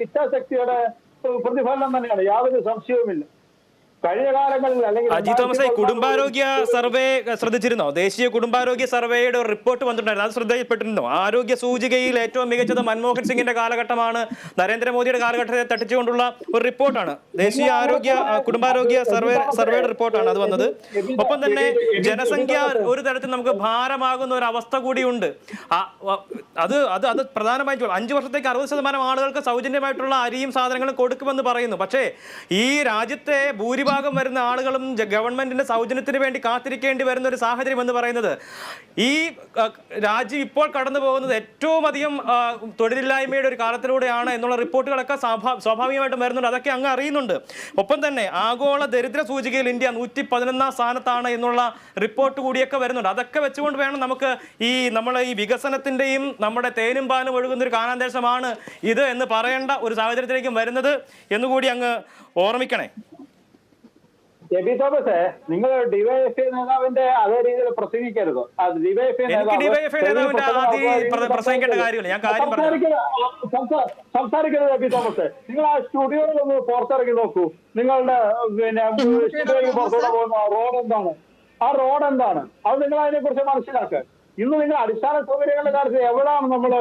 ഇച്ഛാശക്തിയുടെ പ്രതിഫലനം തന്നെയാണ്, യാതൊരു സംശയവുമില്ല. കഴിഞ്ഞ കാലങ്ങളിൽ അല്ലെങ്കിൽ അജി തോമസ്, കുടുംബാരോഗ്യ സർവേ ശ്രദ്ധിച്ചിരുന്നോ? ദേശീയ കുടുംബാരോഗ്യ സർവേയുടെ ഒരു റിപ്പോർട്ട് വന്നിട്ടുണ്ടായിരുന്നു, അത് ശ്രദ്ധയിൽപ്പെട്ടിരുന്നോ? ആരോഗ്യ സൂചികയിൽ ഏറ്റവും മികച്ചത് മൻമോഹൻ സിംഗിന്റെ കാലഘട്ടമാണ്, നരേന്ദ്രമോദിയുടെ കാലഘട്ടത്തെ തട്ടിച്ചുകൊണ്ടുള്ള ഒരു റിപ്പോർട്ടാണ്. ദേശീയ കുടുംബാരോഗ്യ സർവേയുടെ റിപ്പോർട്ടാണ് അത് വന്നത്. ഒപ്പം തന്നെ ജനസംഖ്യ ഒരു തരത്തിൽ നമുക്ക് ഭാരമാകുന്ന ഒരു അവസ്ഥ കൂടിയുണ്ട്. അത് അത് അത് പ്രധാനമായിട്ടും 5 വർഷത്തേക്ക് 60% ആളുകൾക്ക് സൗജന്യമായിട്ടുള്ള അരിയും സാധനങ്ങളും കൊടുക്കുമെന്ന് പറയുന്നു. പക്ഷേ ഈ രാജ്യത്തെ ഭൂരിഭാഗം വരുന്ന ആളുകളും ഗവൺമെന്റിന്റെ സൗജന്യത്തിന് വേണ്ടി കാത്തിരിക്കേണ്ടി വരുന്ന ഒരു സാഹചര്യം എന്ന് പറയുന്നത്, ഈ രാജ്യം ഇപ്പോൾ കടന്നു പോകുന്നത് ഏറ്റവും അധികം തൊഴിലില്ലായ്മയുടെ ഒരു കാലത്തിലൂടെയാണ് എന്നുള്ള റിപ്പോർട്ടുകളൊക്കെ സ്വാഭാവികമായിട്ടും വരുന്നുണ്ട്. അതൊക്കെ അങ്ങ് അറിയുന്നുണ്ട്. ഒപ്പം തന്നെ ആഗോള ദരിദ്ര സൂചികയിൽ ഇന്ത്യ 111ാം സ്ഥാനത്താണ് എന്നുള്ള റിപ്പോർട്ട് കൂടിയൊക്കെ വരുന്നുണ്ട്. അതൊക്കെ വെച്ചുകൊണ്ട് വേണം നമുക്ക് നമ്മളെ ഈ വികസനത്തിന്റെയും നമ്മുടെ തേനും പാലും ഒഴുകുന്ന ഒരു കാനാന്തേശമാണ് ഇത് എന്ന് പറയേണ്ട ഒരു സാഹചര്യത്തിലേക്കും വരുന്നത് എന്നുകൂടി അങ്ങ് ഓർമ്മിക്കണേ. എബി തോമസേ, നിങ്ങൾ ഡിവൈഎഫ്ഐ നേതാവിന്റെ അതേ രീതിയിൽ പ്രസംഗിക്കരുത്. സംസാരിക്കരുത് എബി തോമസേ. നിങ്ങൾ ആ സ്റ്റുഡിയോയിൽ ഒന്ന് പുറത്തിറങ്ങി നോക്കൂ. നിങ്ങളുടെ സ്റ്റുഡിയോയിൽ പുറത്തോട്ട് പോകുന്ന റോഡ് എന്താണ്? ആ റോഡ് എന്താണ്? അത് നിങ്ങൾ അതിനെ കുറിച്ച് മനസ്സിലാക്കുക. ഇന്ന് നിങ്ങൾ അടിസ്ഥാന സൗകര്യങ്ങളുടെ കാര്യത്തിൽ എവിടെയാണ് നമ്മൾ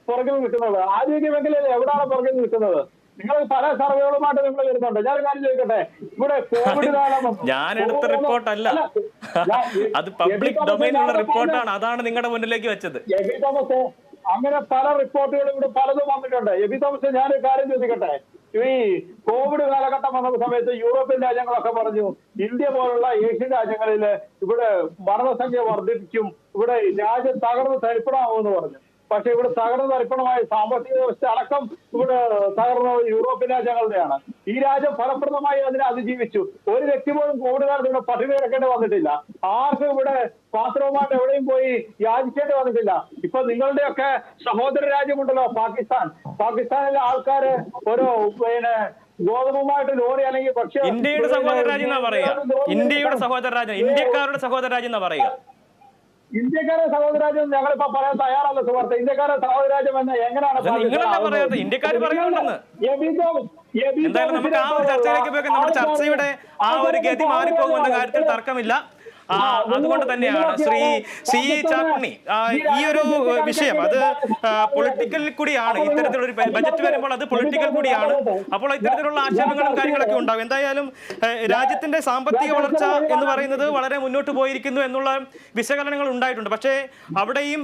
പുറകിൽ നിൽക്കുന്നത്? ആരോഗ്യ മേഖലയിൽ എവിടെയാണ് പുറകിൽ നിൽക്കുന്നത്? നിങ്ങൾ പല സർവേകളുമായിട്ട് നിങ്ങൾ വരുന്നുണ്ട്. ഞാൻ കാര്യം ചോദിക്കട്ടെ, ഇവിടെ കോവിഡ് കാലം ഞാൻ എടുത്ത റിപ്പോർട്ടല്ല, അത് പബ്ലിക് ഡൊമൈനിലുള്ള റിപ്പോർട്ടാണ്. അതാണ് നിങ്ങളുടെ മുന്നിലേക്ക് വെച്ചത്. എബി തോമസ്, അങ്ങനെ പല റിപ്പോർട്ടുകളും ഇവിടെ പലതും വന്നിട്ടുണ്ട്. എബി തോമസ്, ഞാനൊരു കാര്യം ചോദിക്കട്ടെ, ഈ കോവിഡ് കാലഘട്ടം വന്ന സമയത്ത് യൂറോപ്യൻ രാജ്യങ്ങളൊക്കെ പറഞ്ഞു ഇന്ത്യ പോലുള്ള ഏഷ്യൻ രാജ്യങ്ങളിൽ ഇവിടെ മരണസംഖ്യ വർദ്ധിപ്പിക്കും, ഇവിടെ രാജ്യം തകർന്ന് തരിപ്പണമാവുമെന്ന് പറഞ്ഞു. പക്ഷെ ഇവിടെ തകർന്ന് തരിപ്പണമായ സാമ്പത്തിക വ്യവസ്ഥ അടക്കം ഇവിടെ തകർന്ന യൂറോപ്യൻ രാജ്യങ്ങളുടെയാണ്. ഈ രാജ്യം ഫലപ്രദമായി അതിനെ അതിജീവിച്ചു. ഒരു വ്യക്തി പോലും കോവിഡ് കാലത്ത് ഇവിടെ പട്ടിണി കിടക്കേണ്ടി വന്നിട്ടില്ല. ആർക്കും ഇവിടെ പാത്രവുമായിട്ട് എവിടെയും പോയി യാചിക്കേണ്ടി വന്നിട്ടില്ല. ഇപ്പൊ നിങ്ങളുടെയൊക്കെ സഹോദര രാജ്യമുണ്ടല്ലോ പാകിസ്ഥാനിലെ ആൾക്കാര് ഒരു ഗോതമ്പുമായിട്ട് ലോറി അല്ലെങ്കിൽ പക്ഷേ ഇന്ത്യയുടെ സഹോദര രാജ്യം എന്നാ പറയുക. ഇന്ത്യയുടെ സഹോദര രാജ്യം, ഇന്ത്യക്കാരുടെ സഹോദര രാജ്യം എന്നാ പറയുക. ഇന്ത്യക്കാരെ സഹോദരാജ്യം ഞങ്ങളിപ്പോ പറയാൻ തയ്യാറല്ല സുഹൃത്തെ. ഇന്ത്യക്കാരെ സഹോദരാജ്യം എന്ന് എങ്ങനെയാണ് ഇന്ത്യക്കാർ പറയുന്നുണ്ടെന്ന്? എന്തായാലും നമുക്ക് ആ ഒരു ചർച്ചയിലേക്ക് പോയി നമ്മുടെ ചർച്ചയുടെ ആ ഒരു ഗതി മാറിപ്പോകുമെന്ന കാര്യത്തിൽ തർക്കമില്ല. അതുകൊണ്ട് തന്നെയാണ് ശ്രീ ചാക്കുണ്ണി ഈ ഒരു വിഷയം അത് പൊളിറ്റിക്കൽ കൂടിയാണ്. ഇത്തരത്തിലൊരു ബജറ്റ് വരുമ്പോൾ അത് പൊളിറ്റിക്കൽ കൂടിയാണ്. അപ്പോൾ ഇത്തരത്തിലുള്ള ആക്ഷേപങ്ങളും കാര്യങ്ങളൊക്കെ ഉണ്ടാകും. എന്തായാലും രാജ്യത്തിന്റെ സാമ്പത്തിക വളർച്ച എന്ന് പറയുന്നത് വളരെ മുന്നോട്ട് പോയിരിക്കുന്നു എന്നുള്ള വിശകലനങ്ങൾ ഉണ്ടായിട്ടുണ്ട്. പക്ഷേ അവിടെയും